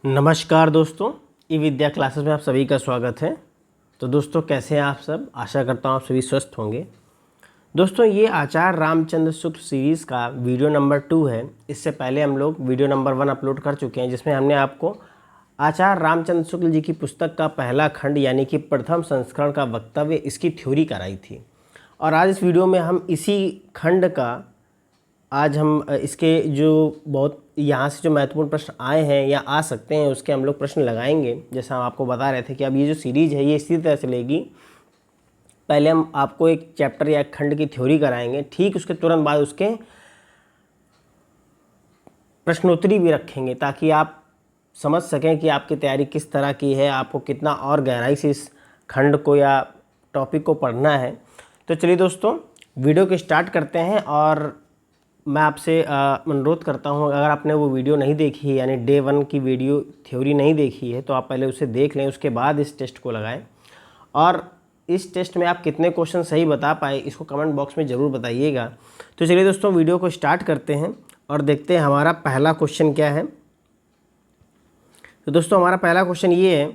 नमस्कार दोस्तों, ई विद्या क्लासेस में आप सभी का स्वागत है। तो दोस्तों कैसे हैं आप सब? आशा करता हूँ आप सभी स्वस्थ होंगे। दोस्तों ये आचार्य रामचंद्र शुक्ल सीरीज़ का वीडियो नंबर 2 है। इससे पहले हम लोग वीडियो नंबर 1 अपलोड कर चुके हैं, जिसमें हमने आपको आचार्य रामचंद्र शुक्ल जी की पुस्तक का पहला खंड यानी कि प्रथम संस्करण का वक्तव्य, इसकी थ्योरी कराई थी। और आज इस वीडियो में हम इसी खंड का आज हम इसके जो बहुत यहाँ से जो महत्वपूर्ण प्रश्न आए हैं या आ सकते हैं उसके हम लोग प्रश्न लगाएंगे। जैसा हम आपको बता रहे थे कि अब ये जो सीरीज़ है ये इसी तरह चलेगी। पहले हम आपको एक चैप्टर या एक खंड की थ्योरी कराएंगे, ठीक उसके तुरंत बाद उसके प्रश्नोत्तरी भी रखेंगे, ताकि आप समझ सकें कि आपकी तैयारी किस तरह की है, आपको कितना और गहराई से इस खंड को या टॉपिक को पढ़ना है। तो चलिए दोस्तों वीडियो को स्टार्ट करते हैं। और मैं आपसे अनुरोध करता हूं, अगर आपने वो वीडियो नहीं देखी है यानी डे 1 की वीडियो थ्योरी नहीं देखी है, तो आप पहले उसे देख लें, उसके बाद इस टेस्ट को लगाएं। और इस टेस्ट में आप कितने क्वेश्चन सही बता पाए इसको कमेंट बॉक्स में ज़रूर बताइएगा। तो चलिए दोस्तों वीडियो को स्टार्ट करते हैं और देखते हैं हमारा पहला क्वेश्चन क्या है। तो दोस्तों हमारा पहला क्वेश्चन ये है,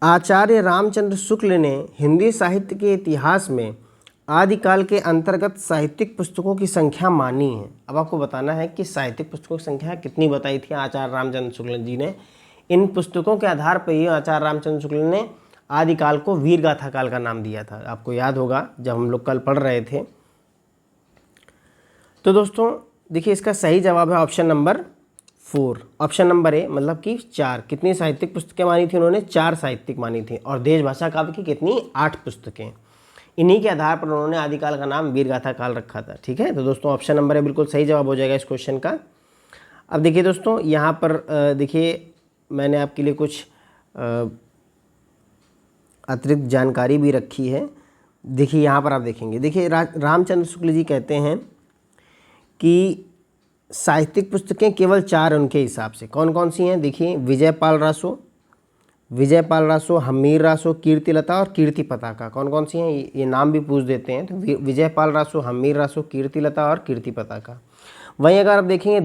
आचार्य रामचंद्र शुक्ल ने हिंदी साहित्य के इतिहास में आदिकाल के अंतर्गत साहित्यिक पुस्तकों की संख्या मानी है। अब आपको बताना है कि साहित्यिक पुस्तकों की संख्या कितनी बताई थी आचार्य रामचंद्र शुक्ल जी ने। इन पुस्तकों के आधार पर ही आचार्य रामचंद्र शुक्ल ने आदिकाल को वीर गाथा काल का नाम दिया था। आपको याद होगा जब हम लोग कल पढ़ रहे थे। तो दोस्तों देखिए इसका सही जवाब है option number 4। Option number A मतलब कि 4। कितनी साहित्यिक पुस्तकें मानी थी उन्होंने? 4 साहित्यिक मानी थी। और देश भाषा काव्य की कितनी? 8 पुस्तकें। इन्हीं के आधार पर उन्होंने आदिकाल का नाम वीर गाथा काल रखा था। ठीक है, तो दोस्तों ऑप्शन नंबर ए बिल्कुल सही जवाब हो जाएगा इस क्वेश्चन का। अब देखिए दोस्तों यहाँ पर देखिए मैंने आपके लिए कुछ अतिरिक्त जानकारी भी रखी है। देखिए यहाँ पर आप देखेंगे, देखिए रामचंद्र शुक्ल जी कहते हैं कि साहित्यिक पुस्तकें केवल 4 उनके हिसाब से। कौन कौन सी हैं? देखिए विजयपाल रासो, हमीर रासो, कीर्तिलता और कीर्ति पताका। कौन कौन सी हैं ये नाम भी पूछ देते हैं। तो विजयपाल रासो, हमीर रासो, कीर्तिलता और कीर्ति पताका। वहीं अगर आप देखेंगे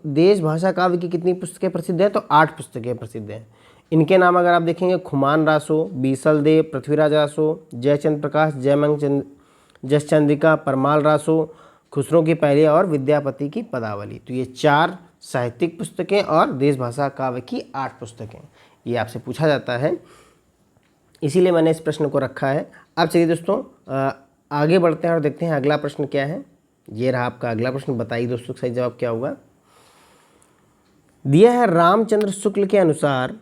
देश भाषा काव्य की कितनी पुस्तकें प्रसिद्ध हैं? तो 8 पुस्तकें प्रसिद्ध हैं। इनके नाम अगर आप देखेंगे, खुमान रासो, बीसल देव, पृथ्वीराज रासो, जयचंद्र प्रकाश, जयमंग जसचंद्रिका, परमाल रासो, खुसरो की पहली और विद्यापति की पदावली। तो ये 4 साहित्यिक पुस्तकें और देश भाषा काव्य की 8 पुस्तकें, ये आपसे पूछा जाता है, इसीलिए मैंने इस प्रश्न को रखा है। अब चलिए दोस्तों आगे बढ़ते हैं और देखते हैं अगला प्रश्न क्या है। ये रहा आपका अगला प्रश्न। बताइए दोस्तों सही जवाब क्या होगा। दिया है रामचंद्र शुक्ल के अनुसार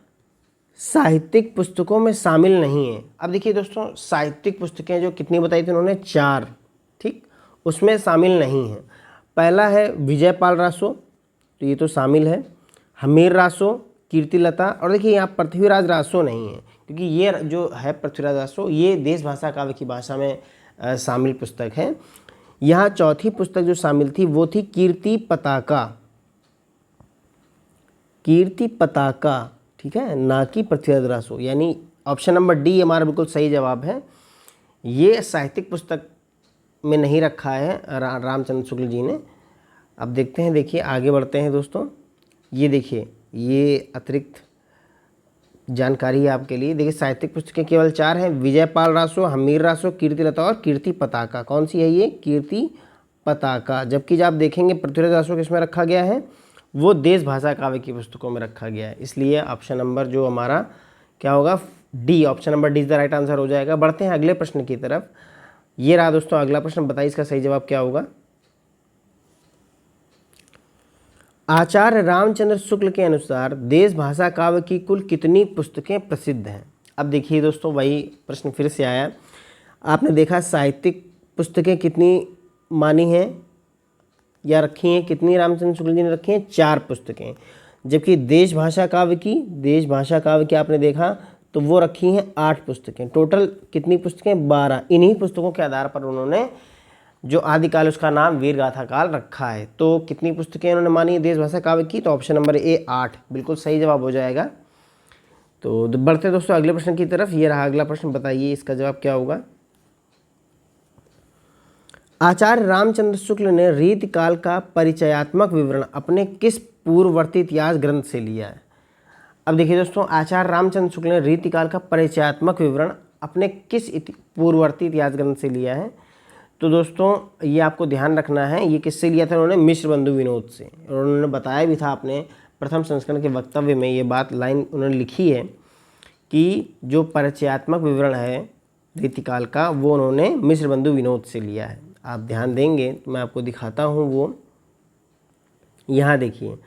साहित्यिक पुस्तकों में शामिल नहीं है। अब देखिए दोस्तों साहित्यिक पुस्तकें जो कितनी बताई थी उन्होंने? 4। ठीक, उसमें शामिल नहीं है। पहला है विजयपाल रासो, तो ये तो शामिल है। हमीर रासो, कीर्तिलता और देखिए यहाँ पृथ्वीराज रासो नहीं है, क्योंकि ये जो है पृथ्वीराज रासो ये देश भाषा काव्य की भाषा में शामिल पुस्तक है। यहाँ चौथी पुस्तक जो शामिल थी वो थी कीर्ति पताका। ठीक है, ना कि पृथ्वीराज रासो। यानी ऑप्शन नंबर डी हमारा बिल्कुल सही जवाब है। ये साहित्यिक पुस्तक में नहीं रखा है रामचंद्र शुक्ल जी ने। अब देखते हैं, देखिए आगे बढ़ते हैं दोस्तों। ये देखिए ये अतिरिक्त जानकारी है आपके लिए। देखिए साहित्यिक पुस्तकें केवल 4 हैं, विजयपाल रासो, हमीर रासो, कीर्तिलता और कीर्ति पताका। कौन सी है ये? कीर्ति पताका। जबकि जब आप देखेंगे पृथ्वीराज रासो किसमें रखा गया है? वो देश भाषा काव्य की पुस्तकों में रखा गया है। इसलिए ऑप्शन नंबर जो हमारा क्या होगा? D. Option number D is the right answer हो जाएगा। बढ़ते हैं अगले प्रश्न की तरफ। ये रहा दोस्तों अगला प्रश्न। बताइए इसका सही जवाब क्या होगा। आचार्य रामचंद्र शुक्ल के अनुसार देश भाषा काव्य की कुल कितनी पुस्तकें प्रसिद्ध हैं? अब देखिए दोस्तों वही प्रश्न फिर से आया। आपने देखा साहित्यिक पुस्तकें कितनी मानी हैं या रखी हैं? कितनी रामचंद्र शुक्ल जी ने रखी हैं? 4 पुस्तकें। जबकि देश भाषा काव्य की आपने देखा तो वो रखी हैं 8 पुस्तकें। टोटल कितनी पुस्तकें? 12। इन्हीं पुस्तकों के आधार पर उन्होंने जो आदिकाल उसका नाम वीर गाथा काल रखा है। तो कितनी पुस्तकें उन्होंने मानी देश भाषा काव्य की? तो ऑप्शन नंबर ए 8 बिल्कुल सही जवाब हो जाएगा। तो बढ़ते दोस्तों अगले प्रश्न की तरफ। ये रहा अगला प्रश्न। बताइए इसका जवाब क्या होगा। आचार्य रामचंद्र शुक्ल ने रीतिकाल का परिचयात्मक विवरण अपने किस पूर्ववर्ती इतिहास ग्रंथ से लिया है। अब देखिए दोस्तों, आचार्य रामचंद्र शुक्ल ने रीतिकाल का परिचयात्मक विवरण अपने किस पूर्ववर्ती इतिहास ग्रंथ से लिया है? तो दोस्तों ये आपको ध्यान रखना है, ये किससे लिया था उन्होंने? मिश्र बंधु विनोद से। और उन्होंने बताया भी था अपने प्रथम संस्करण के वक्तव्य में, ये बात लाइन उन्होंने लिखी है कि जो परिचयात्मक विवरण है रीतिकाल का वो उन्होंने मिश्र बंधु विनोद से लिया है। आप ध्यान देंगे तो मैं आपको दिखाता हूँ वो। यहाँ देखिए,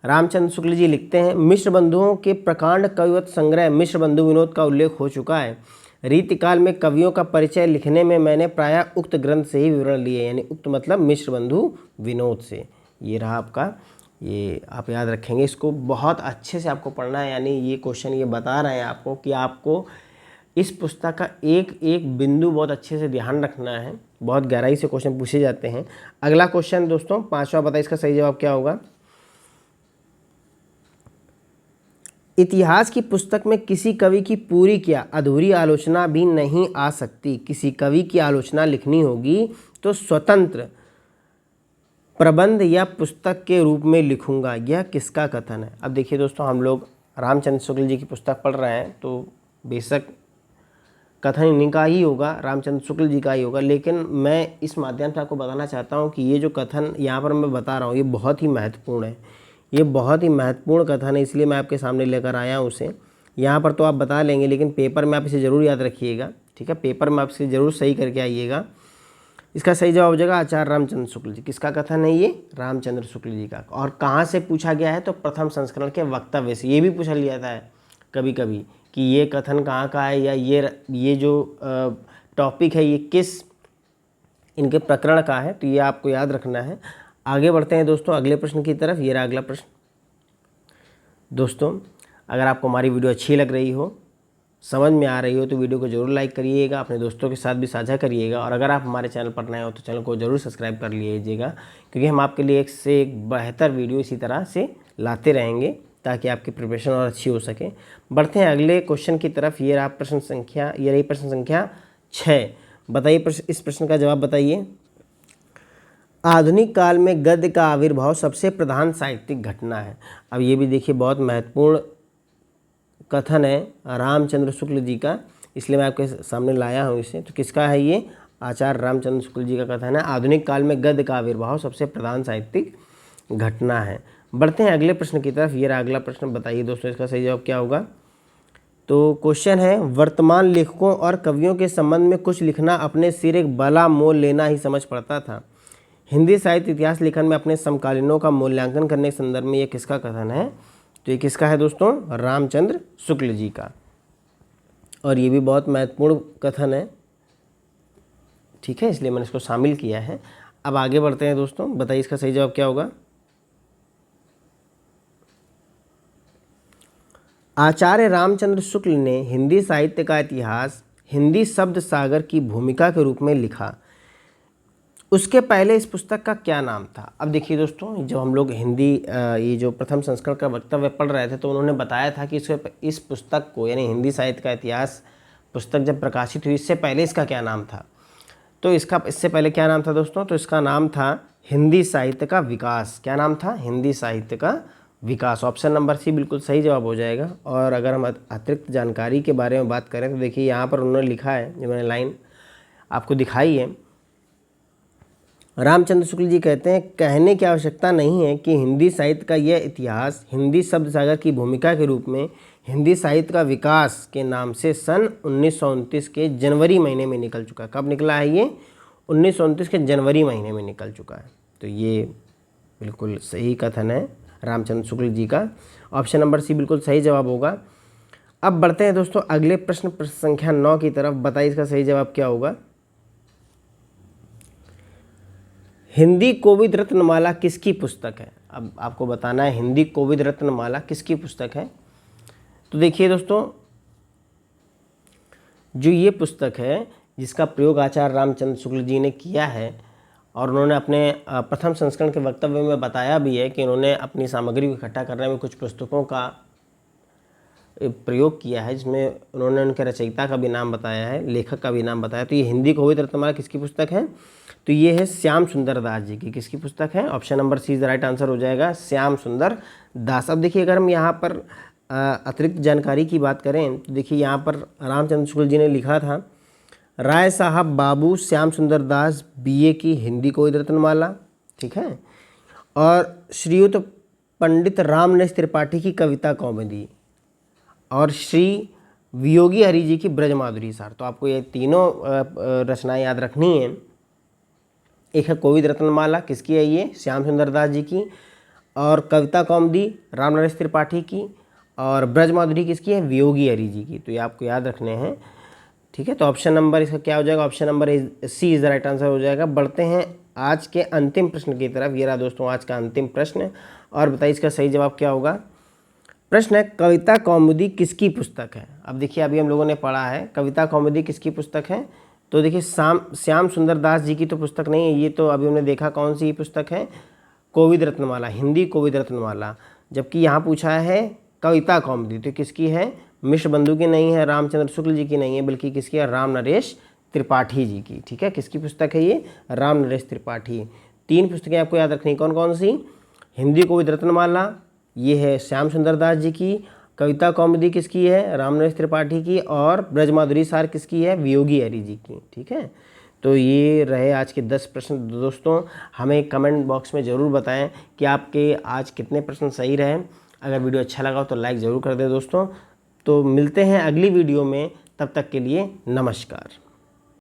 रामचंद्र शुक्ल जी लिखते हैं, मिश्र बंधुओं के प्रकांड कविवत संग्रह मिश्र बंधु विनोद का उल्लेख हो चुका है। रीतिकाल में कवियों का परिचय लिखने में मैंने प्रायः उक्त ग्रंथ से ही विवरण लिए, यानी उक्त मतलब मिश्र बंधु विनोद से। ये रहा आपका, ये आप याद रखेंगे, इसको बहुत अच्छे से आपको पढ़ना है। यानी ये क्वेश्चन ये बता रहे हैं आपको कि आपको इस पुस्तक का एक एक बिंदु बहुत अच्छे से ध्यान रखना है। बहुत गहराई से क्वेश्चन पूछे जाते हैं। अगला क्वेश्चन दोस्तों 5वां, बताइए इसका सही जवाब क्या होगा? इतिहास की पुस्तक में किसी कवि की पूरी क्या अधूरी आलोचना भी नहीं आ सकती। किसी कवि की आलोचना लिखनी होगी तो स्वतंत्र प्रबंध या पुस्तक के रूप में लिखूंगा। यह किसका कथन है? अब देखिए दोस्तों, हम लोग रामचंद्र शुक्ल जी की पुस्तक पढ़ रहे हैं तो बेशक कथन इन्हीं का ही होगा, रामचंद्र शुक्ल जी का ही होगा। लेकिन मैं इस माध्यम से आपको बताना चाहता हूँ कि ये जो कथन यहाँ पर मैं बता रहा हूँ ये बहुत ही महत्वपूर्ण है। ये बहुत ही महत्वपूर्ण कथन है, इसलिए मैं आपके सामने लेकर आया हूँ उसे। यहाँ पर तो आप बता लेंगे लेकिन पेपर में आप इसे ज़रूर याद रखिएगा, ठीक है? पेपर में आप इसे ज़रूर सही करके आइएगा। इसका सही जवाब हो जाएगा आचार्य रामचंद्र शुक्ल जी। किसका कथन है ये? रामचंद्र शुक्ल जी का। और कहाँ से पूछा गया है? तो प्रथम संस्करण के वक्तव्य से। ये भी पूछा लिया था कभी कभी कि ये कथन कहाँ का है, या ये जो टॉपिक है ये किस इनके प्रकरण का है, तो ये आपको याद रखना है। आगे बढ़ते हैं दोस्तों अगले प्रश्न की तरफ। ये रहा अगला प्रश्न। दोस्तों अगर आपको हमारी वीडियो अच्छी लग रही हो, समझ में आ रही हो, तो वीडियो को जरूर लाइक करिएगा, अपने दोस्तों के साथ भी साझा करिएगा। और अगर आप हमारे चैनल पर नए हो तो चैनल को जरूर सब्सक्राइब कर लीजिएगा, क्योंकि हम आपके लिए एक से एक बेहतर वीडियो इसी तरह से लाते रहेंगे ताकि आपकी प्रिपरेशन और अच्छी हो सके। बढ़ते हैं अगले क्वेश्चन की तरफ। ये रही प्रश्न संख्या 6। बताइए इस प्रश्न का जवाब बताइए। आधुनिक काल में गद्य का आविर्भाव सबसे प्रधान साहित्यिक घटना है। अब ये भी देखिए बहुत महत्वपूर्ण कथन है रामचंद्र शुक्ल जी का, इसलिए मैं आपके सामने लाया हूँ इसे। तो किसका है ये? आचार्य रामचंद्र शुक्ल जी का कथन है, आधुनिक काल में गद्य का आविर्भाव सबसे प्रधान साहित्यिक घटना है। बढ़ते हैं अगले प्रश्न की तरफ। ये रहा अगला प्रश्न। बताइए दोस्तों इसका सही जवाब क्या होगा? तो क्वेश्चन है, वर्तमान लेखकों और कवियों के संबंध में कुछ लिखना अपने सिर एक बला मोल लेना ही समझ पड़ता था। हिंदी साहित्य इतिहास लेखन में अपने समकालीनों का मूल्यांकन करने के संदर्भ में यह किसका कथन है? तो ये किसका है दोस्तों? रामचंद्र शुक्ल जी का। और ये भी बहुत महत्वपूर्ण कथन है, ठीक है, इसलिए मैंने इसको शामिल किया है। अब आगे बढ़ते हैं दोस्तों। बताइए इसका सही जवाब क्या होगा? आचार्य रामचंद्र शुक्ल ने हिंदी साहित्य का इतिहास हिंदी शब्द सागर की भूमिका के रूप में लिखा। उसके पहले इस पुस्तक का क्या नाम था? अब देखिए दोस्तों, जब हम लोग हिंदी ये जो प्रथम संस्करण का वक्तव्य पढ़ रहे थे तो उन्होंने बताया था कि इस पुस्तक को, यानी हिंदी साहित्य का इतिहास पुस्तक जब प्रकाशित हुई इससे पहले इसका क्या नाम था? तो इससे पहले क्या नाम था दोस्तों? तो इसका नाम था हिंदी साहित्य का विकास। क्या नाम था? हिंदी साहित्य का विकास। ऑप्शन नंबर सी बिल्कुल सही जवाब हो जाएगा। और अगर हम अतिरिक्त जानकारी के बारे में बात करें तो देखिए यहाँ पर उन्होंने लिखा है, जो मैंने लाइन आपको दिखाई है। रामचंद्र शुक्ल जी कहते हैं, कहने की आवश्यकता नहीं है कि हिंदी साहित्य का यह इतिहास हिंदी शब्द सागर की भूमिका के रूप में हिंदी साहित्य का विकास के नाम से सन 1929 के जनवरी महीने में निकल चुका है। कब निकला है ये? 1929 के जनवरी महीने में निकल चुका है। तो ये बिल्कुल सही कथन है रामचंद्र शुक्ल जी का। ऑप्शन नंबर सी बिल्कुल सही जवाब होगा। अब बढ़ते हैं दोस्तों अगले प्रश्न संख्या 9 की तरफ। बताइए इसका सही जवाब क्या होगा? हिंदी कोविद रत्नमाला किसकी पुस्तक है? अब आपको बताना है हिंदी कोविद रत्नमाला किसकी पुस्तक है। तो देखिए दोस्तों, जो ये पुस्तक है जिसका प्रयोग आचार्य रामचंद्र शुक्ल जी ने किया है, और उन्होंने अपने प्रथम संस्करण के वक्तव्य में बताया भी है कि उन्होंने अपनी सामग्री को इकट्ठा करने में कुछ पुस्तकों का प्रयोग किया है, जिसमें उन्होंने उनके रचयिता का भी नाम बताया है, लेखक का भी नाम बताया। तो ये हिंदी कोविद रत्नमाला किसकी पुस्तक है? तो ये है श्याम सुंदर दास जी की, किसकी पुस्तक है? Option number C is the right answer हो जाएगा, श्याम सुंदर दास। अब देखिए अगर हम यहाँ पर अतिरिक्त जानकारी की बात करें तो देखिए यहाँ पर रामचंद्र शुक्ल जी ने लिखा था, राय साहब बाबू श्याम सुंदर दास बीए की हिंदी कोविद रत्नमाला, ठीक है, और श्रीयुत पंडित राम नरेश त्रिपाठी की कविता कौमुदी, और श्री वियोगी हरि जी की ब्रजमाधुरी सार। तो आपको ये तीनों रचनाएं याद रखनी है। एक है कोविद रत्नमाला, किसकी है ये? श्याम सुंदर दास जी की, और कविता कौमुदी राम नरेश त्रिपाठी की, और ब्रजमाधुरी किसकी है? वियोगी हरि जी की। तो ये आपको याद रखने हैं, ठीक है। तो ऑप्शन नंबर इसका क्या हो जाएगा? Option number C is the right answer हो जाएगा। बढ़ते हैं आज के अंतिम प्रश्न की तरफ। ये रहा दोस्तों आज का अंतिम प्रश्न, और बताइए इसका सही जवाब क्या होगा। प्रश्न है, कविता कौमुदी किसकी पुस्तक है? अब देखिए अभी हम लोगों ने पढ़ा है कविता कौमुदी किसकी पुस्तक है, तो देखिए श्याम सुंदर दास जी की तो पुस्तक नहीं है, ये तो अभी हमने देखा कौन सी पुस्तक है, कोविद रत्नमाला, हिंदी कोविद रत्नमाला। जबकि यहाँ पूछा है कविता कौमुदी, तो किसकी है? मिश्र बंधु की नहीं है, रामचंद्र शुक्ल जी की नहीं है, बल्कि किसकी है? राम नरेश त्रिपाठी जी की, ठीक है। किसकी पुस्तक है ये? राम नरेश त्रिपाठी। 3 पुस्तकें आपको याद रखनी, कौन कौन सी? हिंदी कोविद रत्नमाला, ये है श्याम सुंदर दास जी की, कविता कौमुदी किसकी है? राम नरेश त्रिपाठी की, और ब्रजमाधुरी सार किसकी है? वियोगी हरि जी की, ठीक है। तो ये रहे आज के 10 प्रश्न। दोस्तों हमें कमेंट बॉक्स में ज़रूर बताएं कि आपके आज कितने प्रश्न सही रहे। अगर वीडियो अच्छा लगा हो तो लाइक ज़रूर कर दें दोस्तों। तो मिलते हैं अगली वीडियो में, तब तक के लिए नमस्कार।